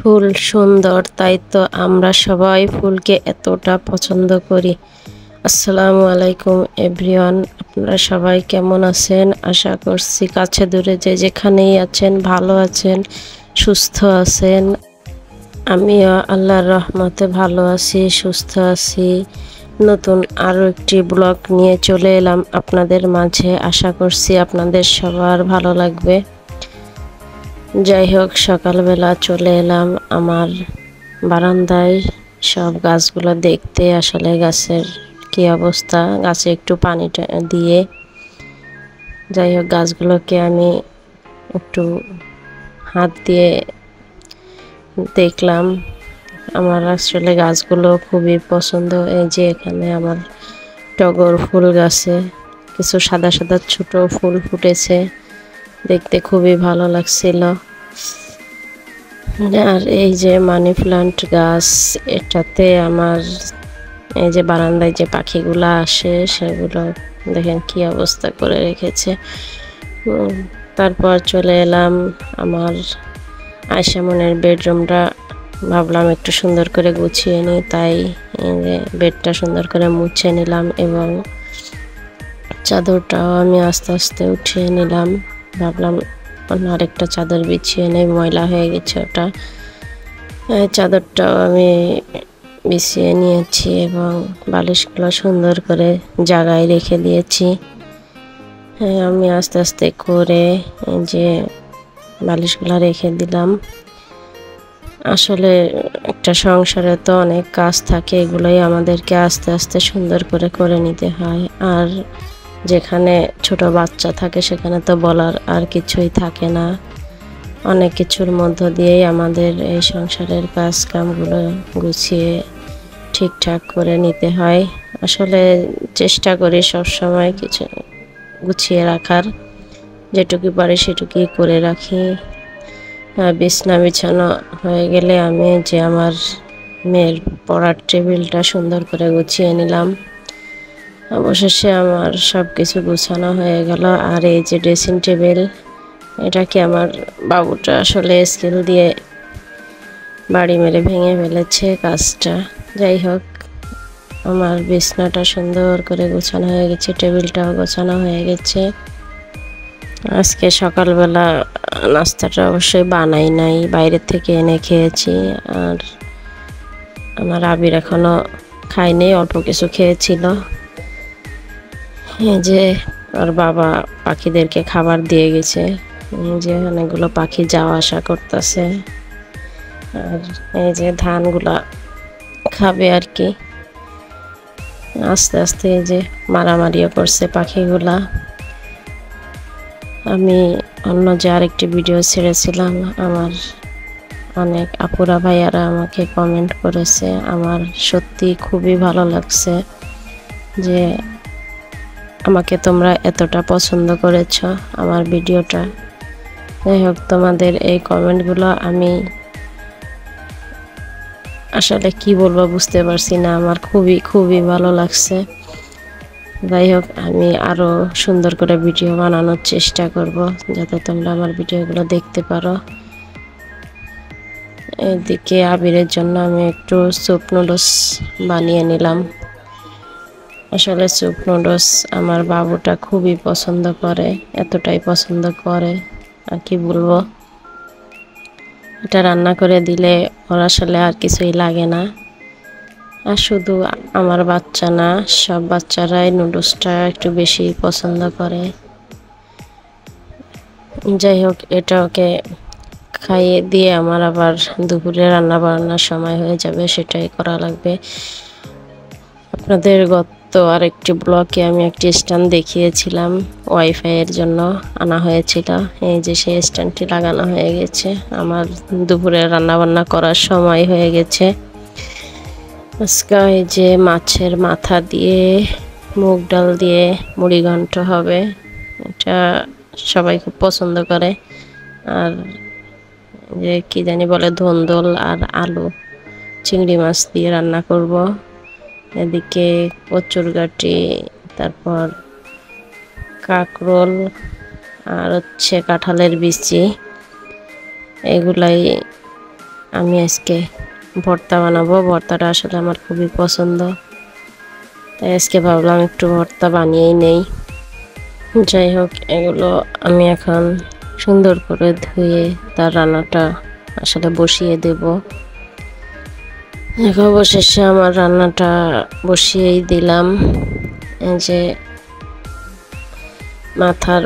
ফুল সুন্দর, তাই তো আমরা সবাই ফুলকে এতটা পছন্দ করি। আসসালামু আলাইকুম এভরিওয়ান, আপনারা সবাই কেমন আছেন? আশা করছি কাছে দূরে যে যেখানেই আছেন ভালো আছেন, সুস্থ আছেন। আমিও আল্লাহর রহমতে ভালো আছি, সুস্থ আছি। নতুন আরও একটি ব্লগ নিয়ে চলে এলাম আপনাদের মাঝে। আশা করছি আপনাদের সবার ভালো লাগবে। যাই হোক, সকালবেলা চলে এলাম আমার বারান্দায় সব গাছগুলো দেখতে। আসলে গাছের কি অবস্থা, গাছে একটু পানি দিয়ে, যাই হোক গাছগুলোকে আমি একটু হাত দিয়ে দেখলাম। আমার আসলে গাছগুলো খুবই পছন্দ। এই যে এখানে আমার টগর ফুল গাছে কিছু সাদা সাদা ছোট ফুল ফুটেছে, দেখতে খুবই ভালো লাগছিল। আর এই যে মানি প্লান্ট গাছ, এটাতে আমার এই যে বারান্দায় যে পাখিগুলো আসে সেগুলো দেখেন কি অবস্থা করে রেখেছে। তারপর চলে এলাম আমার আয়শা মনের বেডরুমটা। ভাবলাম একটু সুন্দর করে গুছিয়ে নিই, তাই বেডটা সুন্দর করে মুছে নিলাম এবং চাদরটাও আমি আস্তে আস্তে উঠিয়ে নিলাম। ভাবলাম আরেকটা চাদর বিছিয়ে নেই, ময়লা হয়ে গেছে ওটা। চাদরটাও আমি বিছিয়ে নিয়েছি এবং বালিশগুলো সুন্দর করে জায়গায় রেখে দিয়েছি। আমি আস্তে আস্তে করে যে বালিশগুলো রেখে দিলাম। আসলে একটা সংসারে তো অনেক কাজ থাকে, এগুলোই আমাদেরকে আস্তে আস্তে সুন্দর করে করে নিতে হয়। আর যেখানে ছোট বাচ্চা থাকে সেখানে তো বলার আর কিছুই থাকে না। অনেক কিছুর মধ্য দিয়েই আমাদের এই সংসারের কাজ কামগুলো গুছিয়ে ঠিকঠাক করে নিতে হয়। আসলে চেষ্টা করি সবসময় কিছু গুছিয়ে রাখার, যেটুকু পারি সেটুকুই করে রাখি। বিছনা বিছানো হয়ে গেলে আমি যে আমার মেয়ের পড়ার টেবিলটা সুন্দর করে গুছিয়ে নিলাম। অবশেষে আমার সব কিছু গুছানো হয়ে গেল। আর এই যে ড্রেসিং টেবিল, এটাকে আমার বাবুটা আসলে স্কেল দিয়ে বাড়ি মেরে ভেঙে ফেলেছে কাজটা। যাই হোক, আমার বিছনাটা সুন্দর করে গোছানো হয়ে গেছে, টেবিলটাও গোছানো হয়ে গেছে। আজকে সকালবেলা নাস্তাটা অবশ্যই বানাই নাই, বাইরে থেকে এনে খেয়েছি। আর আমার আবির এখনো খায়নি, অল্প কিছু খেয়েছিল। এই যে আর বাবা পাখিদেরকে খাবার দিয়ে গেছে। এই যে অনেকগুলো পাখি যাওয়া আসা করতেছে। আর এই যে ধানগুলা খাবে আর কি। আস্তে আস্তে এই যে মারামারিও করছে পাখিগুলা। আমি অন্য যে আরেকটি ভিডিও ছেড়েছিলাম, আমার অনেক আপুরা ভাইয়ারা আমাকে কমেন্ট করেছে। আমার সত্যি খুবই ভালো লাগছে যে আমাকে তোমরা এতটা পছন্দ করেছ আমার ভিডিওটা। যাই হোক, তোমাদের এই কমেন্টগুলো আমি আসলে কি বলবো বুঝতে পারছি না, আমার খুবই খুবই ভালো লাগছে। যাই হোক, আমি আরও সুন্দর করে ভিডিও বানানোর চেষ্টা করব যাতে তোমরা আমার ভিডিওগুলো দেখতে পারো। এদিকে আবিরের জন্য আমি একটু স্যুপ নুডলস বানিয়ে নিলাম। আসলে স্যুপ নুডলস আমার বাবুটা খুবই পছন্দ করে, এতটাই পছন্দ করে আর কি বলবো। এটা রান্না করে দিলে ওর আসলে আর কিছুই লাগে না। আর শুধু আমার বাচ্চা না, সব বাচ্চারাই নুডলসটা একটু বেশি পছন্দ করে। যাই হোক, এটা ওকে খাইয়ে দিয়ে আমার আবার দুপুরে রান্না বান্নার সময় হয়ে যাবে, সেটাই করা লাগবে। আপনাদের গত আরেকটি ব্লগে আমি একটি স্ট্যান্ড দেখিয়েছিলাম, ওয়াইফাইয়ের জন্য আনা হয়েছিল। এই যে সেই স্ট্যান্ডটি লাগানো হয়ে গেছে। আমার দুপুরে রান্না বান্না করার সময় হয়ে গেছে। আজকে এই যে মাছের মাথা দিয়ে মুগ ডাল দিয়ে মুড়ি ঘন্ট হবে, এটা সবাই খুব পছন্দ করে। আর যে কি জানি বলে ধন্দল আর আলু চিংড়ি মাছ দিয়ে রান্না করব। এদিকে কচুরগাটি, তারপর কাঁকরোল আর হচ্ছে কাঁঠালের বিচি, এগুলাই আমি আজকে ভর্তা বানাবো। ভর্তাটা আসলে আমার খুবই পছন্দ, তাই আজকে ভাবলাম একটু ভর্তা বানিয়েই নেই। যাই হোক, এগুলো আমি এখন সুন্দর করে ধুয়ে তার রান্নাটা আসলে বসিয়ে দেব। অবশেষে আমার রান্নাটা বসিয়েই দিলাম। এই যে মাথার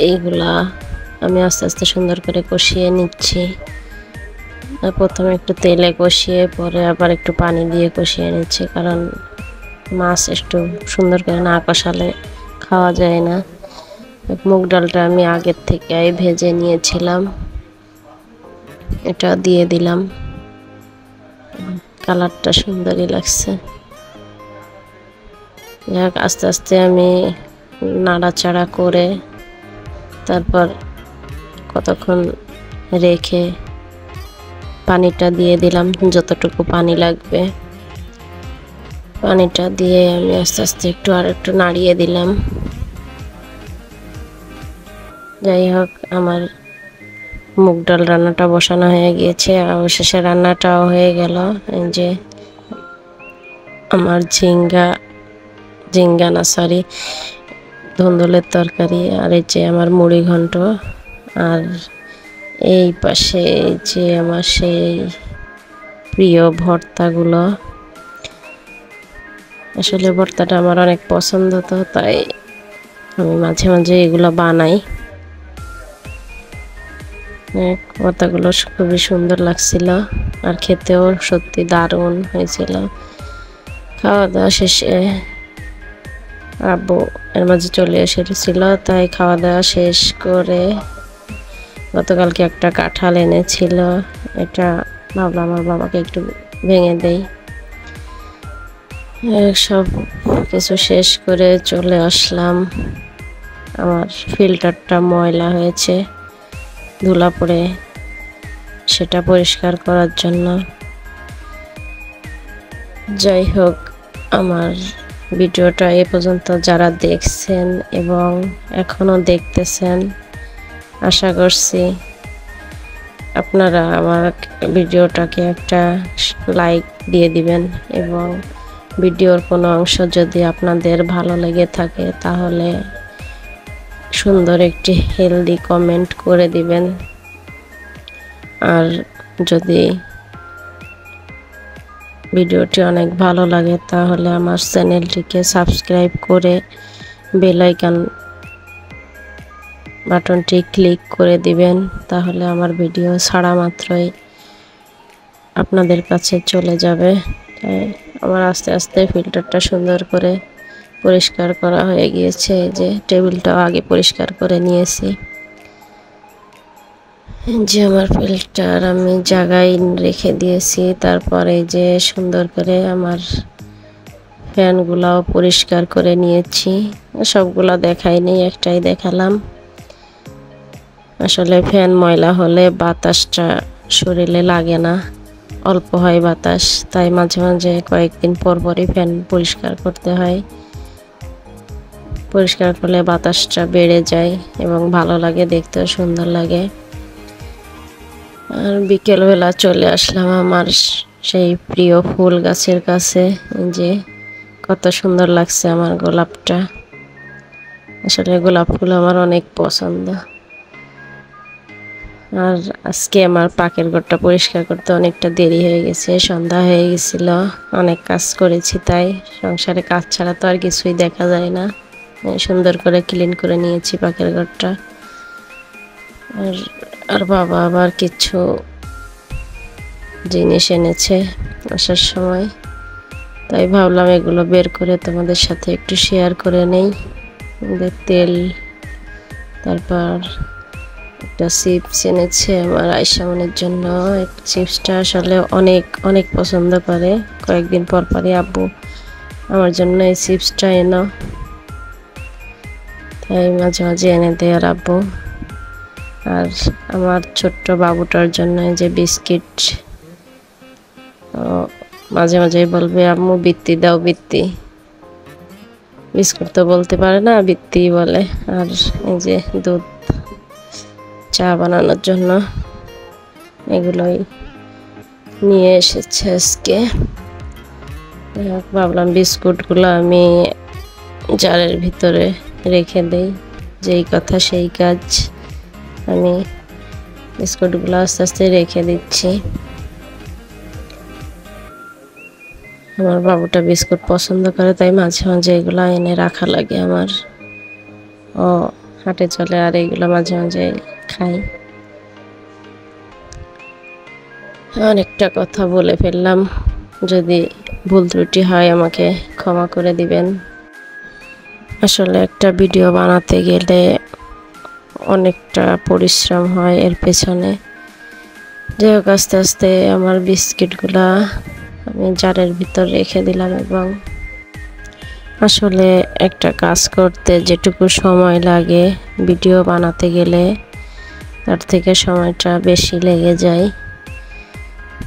এইগুলা আমি আস্তে আস্তে সুন্দর করে কষিয়ে নিচ্ছি। প্রথমে একটু তেলে কষিয়ে পরে আবার একটু পানি দিয়ে কষিয়ে নিচ্ছি, কারণ মাছ একটু সুন্দর করে না কষালে খাওয়া যায় না। মুগ ডালটা আমি আগের থেকে ভেজে নিয়েছিলাম, এটা দিয়ে দিলাম। কালারটা সুন্দরই লাগছে। যাক, আস্তে আস্তে আমি নাড়াচাড়া করে তারপর কতক্ষণ রেখে পানিটা দিয়ে দিলাম, যতটুকু পানি লাগবে। পানিটা দিয়ে আমি আস্তে আস্তে আর একটু নাড়িয়ে দিলাম। যাই হোক, আমার মুগ ডাল রান্নাটা বসানো হয়ে গিয়েছে। অবশেষে রান্নাটাও হয়ে গেল। এই যে আমার ঝিঙ্গা না সরি ধুন্দুলের তরকারি, আর এই যে আমার মুড়ি ঘন্ট, আর এই পাশে যে আমার সেই প্রিয় ভর্তাগুলো। আসলে ভর্তাটা আমার অনেক পছন্দ, তো তাই আমি মাঝে মাঝে এগুলো বানাই। ভর্তাগুলো খুবই সুন্দর লাগছিল, আর খেতেও সত্যি দারুণ হয়েছিল। খাওয়া দাওয়া শেষে আব্বু এর মাঝে চলে এসেছিল, তাই খাওয়া দাওয়া শেষ করে গতকালকে একটা কাঁঠাল এনেছিল, এটা ভাবলাম আমার বাবাকে একটু ভেঙে দেই। সব কিছু শেষ করে চলে আসলাম। আমার ফিল্টারটা ময়লা হয়েছে, ধুলা পড়ে, সেটা পরিষ্কার করার জন্য। যাই হোক, আমার ভিডিওটা এ পর্যন্ত যারা দেখছেন এবং এখনো দেখতেছেন, আশা করছি আপনারা আমার ভিডিওটাকে একটা লাইক দিয়ে দিবেন, এবং ভিডিওর কোনো অংশ যদি আপনাদের ভালো লেগে থাকে তাহলে সুন্দর একটি হেলদি কমেন্ট করে দিবেন। আর যদি ভিডিওটি অনেক ভালো লাগে তাহলে আমার চ্যানেলটিকে সাবস্ক্রাইব করে বেল আইকন বাটনটি ক্লিক করে দিবেন, তাহলে আমার ভিডিও ছাড়া মাত্রই আপনাদের কাছে চলে যাবে। আমার আস্তে আস্তে ফিল্টারটা সুন্দর করে পরিষ্কার করা হয়ে গিয়েছে। এই যে টেবিলটাও আগে পরিষ্কার করে নিয়েছি। যে আমার ফিল্টার আমি জায়গায় রেখে দিয়েছি। তারপরে যে সুন্দর করে আমার ফ্যানগুলাও পরিষ্কার করে নিয়েছি। সবগুলা দেখাইনি, একটাই দেখালাম। আসলে ফ্যান ময়লা হলে বাতাসটা শরীরে লাগে না, অল্প হয় বাতাস, তাই মাঝে মাঝে কয়েকদিন পর পরই ফ্যান পরিষ্কার করতে হয়। পরিষ্কার করলে বাতাসটা বেড়ে যায় এবং ভালো লাগে, দেখতেও সুন্দর লাগে। আর বিকেলবেলা চলে আসলাম আমার সেই প্রিয় ফুল গাছের কাছে। যে কত সুন্দর লাগছে আমার গোলাপটা। আসলে গোলাপ ফুল আমার অনেক পছন্দ। আর আজকে আমার পাকের ঘরটা পরিষ্কার করতে অনেকটা দেরি হয়ে গেছে, সন্ধ্যা হয়ে গেছিল। অনেক কাজ করেছি, তাই সংসারে কাজ ছাড়া তো আর কিছুই দেখা যায় না। সুন্দর করে ক্লিন করে নিয়েছি পাকের ঘরটা। আর বাবা আবার কিছু জিনিস এনেছে আসার সময়, তাই ভাবলাম এগুলো বের করে তোমাদের সাথে একটু শেয়ার করে নেই। তেল, তারপর একটা চিপস এনেছে আমার আয়শামনির জন্য। চিপসটা আসলে অনেক অনেক পছন্দ করে, কয়েকদিন পর পরই আব্বু আমার জন্য এই চিপসটা এনো, তাই মাঝে মাঝে এনে দেয় আর আব্বু। আর আমার ছোট্ট বাবুটার জন্য এই যে বিস্কিট, মাঝে মাঝে বলবে আম্মু বৃত্তি দাও, বৃত্তি। বিস্কুট তো বলতে পারে না, বৃত্তি বলে। আর এই যে দুধ, চা বানানোর জন্য, এগুলোই নিয়ে এসেছে আজকে। ভাবলাম বিস্কুটগুলো আমি জারের ভিতরে রেখে দেই, যেই কথা সেই কাজ। আমি বিস্কুটগুলো আস্তে আস্তে রেখে দিচ্ছি। আমার বাবুটা বিস্কুট পছন্দ করে, তাই মাঝে মাঝে এগুলো এনে রাখা লাগে আমার। ও হাঁটে চলে আর এগুলো মাঝে মাঝে খাই। অনেকটা কথা বলে ফেললাম, যদি ভুল ত্রুটি হয় আমাকে ক্ষমা করে দিবেন। আসলে একটা ভিডিও বানাতে গেলে অনেকটা পরিশ্রম হয় এর পেছনে। যাই হোক, আস্তে আস্তে আমার বিস্কিটগুলা আমি জারের ভিতর রেখে দিলাম। এবং আসলে একটা কাজ করতে যেটুকু সময় লাগে ভিডিও বানাতে গেলে তার থেকে সময়টা বেশি লেগে যায়।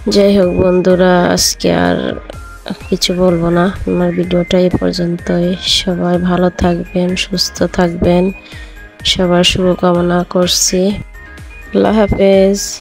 যাই হোক বন্ধুরা, আজকে আর কিছু বলবো না, আমার ভিডিওটা এই পর্যন্তই। সবাই ভালো থাকবেন, সুস্থ থাকবেন, সবার শুভকামনা করছি। আল্লাহ হাফেজ।